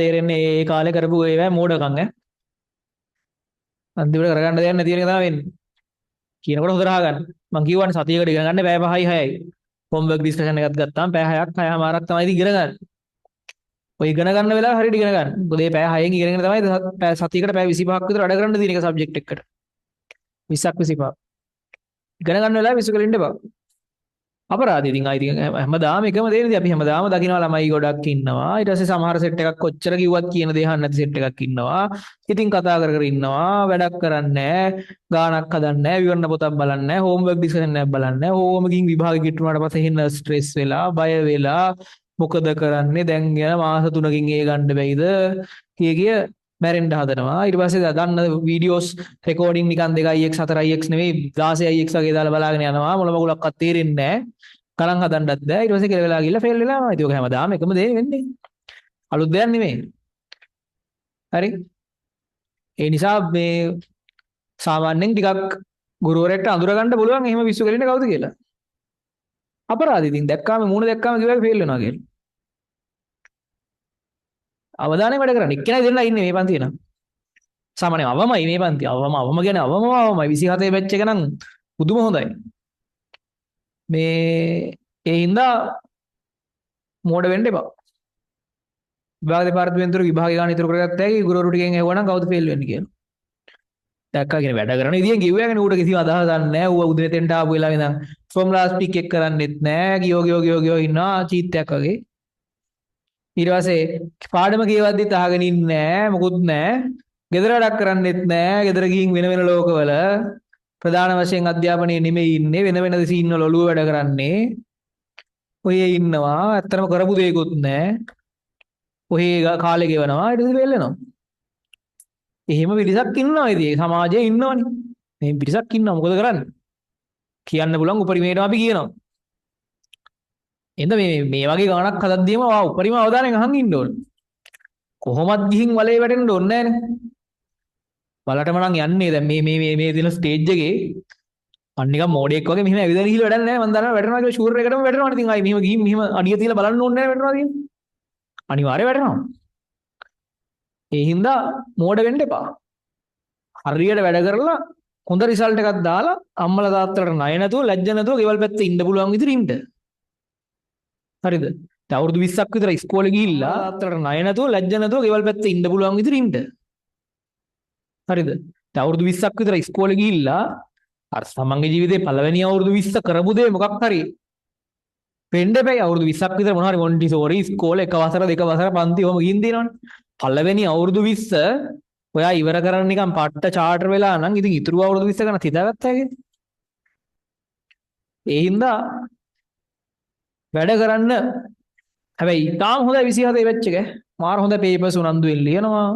තේරෙන්නේ ඒ කාලේ කරපු ඒවා මෝඩකම් ඈ. අන්තිමට කරගන්න දෙයක් නැති වෙන එක තමයි වෙන්නේ. කියනකොට හොඳට අහගන්න. මං කියවනේ සතියකට ඉගෙන ගන්න පැය 5යි 6යි. හෝම්වර්ක් ඩිස්කෂන් එකක් ගත්තාම පැය 6ක් 6මාරක් තමයි ඉතින් ඉගෙන ගන්න. ඔය ඉගෙන ගන්න වෙලාව හරියට ඉගෙන ගන්න. මොකද මේ පැය 6න් ඉගෙනගෙන තමයි සතියකට පැය 25ක් විතර වැඩ කරන්න තියෙන එක සබ්ජෙක්ට් එකකට. 20ක් 25ක්. ඉගෙන ගන්න වෙලාව විශ්ව කලින්ද බා. අපරාධ ඉතින් ආයි ඉතින් හැමදාම එකම දේනේ අපි හැමදාම දකිනවා ළමයි ගොඩක් ඉන්නවා. ඊට පස්සේ සමහර සෙට් එකක් කොච්චර කිව්වත් කියන දේ අහන්න නැති සෙට් එකක් ඉන්නවා. ඉතින් කතා කර කර ඉන්නවා. වැඩක් කරන්නේ නැහැ. ගානක් හදන්නේ නැහැ. විවරණ පොතක් බලන්නේ නැහැ. හෝම්වර්ක් ඩිස්කෂන් එකක් බලන්නේ නැහැ. ඕවමකින් විභාගෙ කිට්ටුනාට පස්සේ හින්න ස්ට්‍රෙස් වෙලා, බය වෙලා මොකද කරන්නේ? දැන් යන මාස 3කින් ඒ ගන්න බැයිද? කිය මැරෙන්න හදනවා. ඊට පස්සේ දන්න වීඩියෝස් රෙකෝඩින් නිකන් 2ix 4ix නෙවෙයි 16ix වගේ දාලා බලාගෙන යනවා. මොළ මගුලක්වත් තේරෙන්නේ නැහැ. ගණන් හදන්නත් බෑ. ඊට පස්සේ කියලා වෙලා ගිහලා ෆේල් වෙලා යනවා. ඒක හැමදාම එකම දේ වෙන්නේ. අලුත් දෙයක් නෙමෙයි. හරි. ඒ නිසා මේ සාමාන්‍යයෙන් ටිකක් ගුරුවරයෙක්ට අඳුර ගන්න පුළුවන් එහෙම විශ්ව කෙලින්න කවුද කියලා. අපරාධ ඉතින් දැක්කාම මූණ දැක්කාම කිව්වා ෆේල් වෙනවා කියලා. අවධානය වැඩ කරන්න. එක්කෙනා දෙන්නලා ඉන්නේ මේ පන්තියේ නම්. සාමාන්‍යයෙන් අවමයි මේ පන්තිය. අවම කියන්නේ අවමයි 27 බැච් එක නම් පුදුම හොඳයි. මේ ඒ හින්දා මෝඩ වෙන්න එපා. විභාග දෙපාර්තමේන්තුවේ විභාග ගාන ඉතුරු කරගත්ත හැකි ගුරුවරු ටිකෙන් ඇහුවනම් කවුද ෆේල් වෙන්නේ කියලා. දැක්කා කියන වැඩ කරන විදියෙන් කිව්වගෙන ඌට කිසිම අදහසක් නැහැ. ඌ උදේ තෙන්ට ආපු වෙලාවෙ ඉඳන් ෆෝමුලාස් පික් එක කරන්නෙත් නැහැ. ගියෝ ඉන්නවා චීත්තයක් වගේ. ඊට පස්සේ පාඩම කියවද්දිත් අහගෙන ඉන්නේ නැහැ. මොකුත් නැහැ. ගෙදර වැඩක් කරන්නෙත් නැහැ. ගෙදර ගිහින් වෙන වෙන ලෝකවල ප්‍රධාන වශයෙන් අධ්‍යාපනයේ නෙමෙයි ඉන්නේ. වෙන වෙන සීන් වල ඔළුව වැඩ කරන්නේ. ඔය ඉන්නවා. ඇත්තටම කරපු දෙයක්වත් නැහැ. ඔහේ කාලේ ගෙවනවා. ඊට පස්සේ ෆේල් වෙනවා. එහෙම පිරිසක් ඉන්නවා ඉතින් සමාජයේ ඉන්නවනේ. මේ පිරිසක් ඉන්නවා මොකද කරන්නේ? කියන්න පුළුවන් උපරිමයට අපි කියනවා. එඳ මේ වගේ ගානක් හදද්දීම උපරිම අවධානයෙන් අහන් ඉන්න ඕනේ. කොහොමත් ගිහින් වලේ වැටෙන්න ඕනේ නැහනේ. බලටම නම් යන්නේ දැන් මේ දින ස්ටේජ් එකේ අන්න නිකන් මෝඩයෙක් වගේ මෙහෙම ඇවිදලා ගිහිල්ලා වැඩක් නැහැ. මම දන්නවා වැටෙනවා කියලා ෂුවර් එකටම වැටෙනවා. ඉතින් ආයි මෙහෙම ගිහින් මෙහෙම අඩිය තියලා බලන්න ඕනේ නැහැ වැටෙනවා කියන්නේ. අනිවාර්යයෙන් වැටෙනවා. ඒ හින්දා මෝඩ වෙන්න එපා. හරියට වැඩ කරලා හොඳ රිසල්ට් එකක් දාලා අම්මලා තාත්තලාට ණය නැතුව ලැජ්ජ නැතුව ගෙවල් පැත්තේ ඉන්න පුළුවන් විදිහට ඉන්න. හරිද? දැන් අවුරුදු 20ක් විතර ඉස්කෝලේ ගිහිල්ලා තාත්තලාට ණය නැතුව ලැජ්ජ නැතුව ගෙවල් පැත්තේ ඉන්න පුළුවන් විදිහට ඉන්න. හරිද? දැන් අවුරුදු 20ක් විතර ඉස්කෝලේ ගිහිල්ලා අර තමන්ගේ ජීවිතේ පළවෙනි අවුරුදු 20 කරපු දේ මොකක් හරි වෙන්න බෑ. අවුරුදු 20ක් විතර මොනවා හරි මොන්ටිසෝරි ඉස්කෝලේ එක වසර දෙක වසර පන්ති ඔහම ගිහින් දිනවනේ. පළවෙනි අවුරුදු 20 ඔයා ඉවර කරන්න නිකන් පට්ට චාටර් වෙලා නම් ඉතින් ඉතුරු අවුරුදු 20 ගණන් හිතාගත්තා හැකි. ඒ හින්දා වැඩ කරන්න හැබැයි තාම හොඳයි 27 බැච් එක. මාර හොඳ පේපර්ස් උනන්දුවෙන් ලියනවා.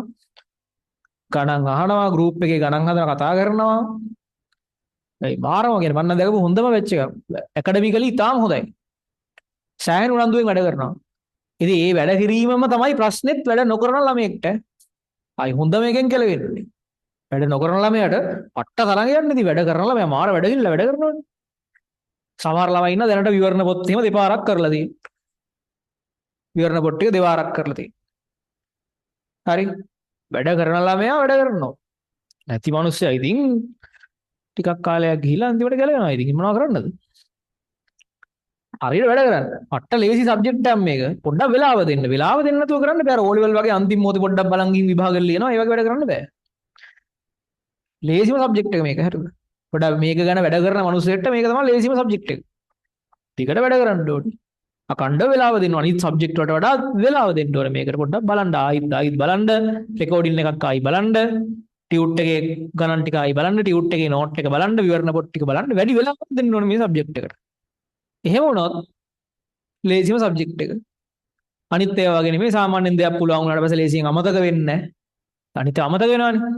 ගණන් අහනවා ගෲප් එකේ ගණන් හදලා කතා කරනවා. ඒ මාරම කියන්නේ මම දැකපු හොඳම බැච් එක. ඇකඩමිකලි තාම හොඳයි. සෑහෙන උනන්දුවෙන් වැඩ කරනවා. ඉතින් මේ වැඩ කිරීමම තමයි ප්‍රශ්නෙත් වැඩ නොකරන ළමයෙක්ට ආයි හොඳම එකෙන් කෙලවෙන්නේ. වැඩ නොකරන ළමයාට පට්ට තරංග යන්නේ. ඉතින් වැඩ කරන ළමයා මාර වැඩ ගිහිල්ලා වැඩ කරනවානේ. සමහර ළමයි ඉන්න දැනට විවරණ පොත් එහෙම දෙපාරක් කරලා තියෙනවා. විවරණ පොත් ටික දෙපාරක් කරලා තියෙනවා. හරි. වැඩ කරන ළමයා වැඩ කරනවා. නැති මිනිස්සයා ඉතින් ටිකක් කාලයක් ගිහිල්ලා අන්තිමට ගැලවෙනවා. ඉතින් මොනව කරන්නද? හරියට වැඩ කරන්න. පට්ට ලේසි සබ්ජෙක්ට් එකක් මේක. පොඩ්ඩක් වෙලාව දෙන්න. වෙලාව දෙන්න නැතුව කරන්න බෑ. ඕ ලෙවල් වගේ අන්තිම මොහොතේ පොඩ්ඩක් බලන් ගිහින් විභාගෙ ලියනවා. ඒ වගේ වැඩ කරන්න බෑ. ලේසිම සබ්ජෙක්ට් එක මේක. හරිද? පොඩ්ඩක් මේක ගැන වැඩ කරන මිනිස්සෙක්ට මේක තමයි ලේසිම සබ්ජෙක්ට් එක. ටිකට වැඩ කරන්න ඕනේ. අකණ්ඩව වෙලාව දෙන්න ඕනේ. අනිත් සබ්ජෙක්ට් වලට වඩා වෙලාව දෙන්න ඕනේ. මේකට පොඩ්ඩක් බලන්න. ආයිත් බලන්න. රෙකෝඩින් එකක් ආයි බලන්න. ටියුට් එකේ ගණන් ටික ආයි බලන්න. ටියුට් එකේ නෝට් එක බලන්න. විවරණ පොත් ටික බලන්න. වැඩි වෙලාවක් දෙන්න ඕනේ මේ සබ්ජෙක්ට් එකට. එහෙම වුණොත් ලේසිම සබ්ජෙක්ට් එක. අනිත් ඒවා වගේ නෙමෙයි සාමාන්‍යයෙන් දෙයක් පුළුවන් වුණාට පස්සේ ලේසියෙන් අමතක වෙන්නේ නැහැ. අනිත් අමතක වෙනවනේ.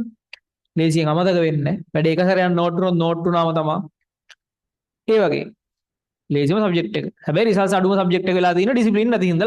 ලේසියෙන් අමතක වෙන්නේ නැහැ. වැඩ එක සැරයක් නෝට් වුණොත් නෝට් වුණාම තමයි. ඒ වගේ. ලේසිම සබ්ජෙක්ට් එක. හැබැයි රිසල්ට්ස් අඩුම සබ්ජෙක්ට් එක වෙලා තියෙන ඩිසිප්ලින් නැති හින්දා